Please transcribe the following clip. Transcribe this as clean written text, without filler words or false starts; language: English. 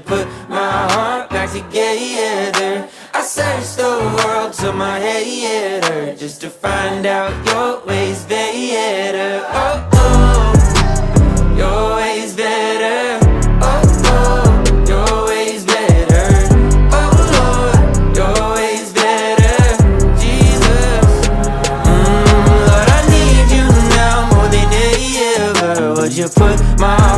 put my heart back together? I searched the world till my head hurt, just to find out your ways better. Oh, oh, your ways better. Oh, oh, your ways better. Oh, Lord, your ways better. Jesus, Lord, I need you now more than ever. Would you put my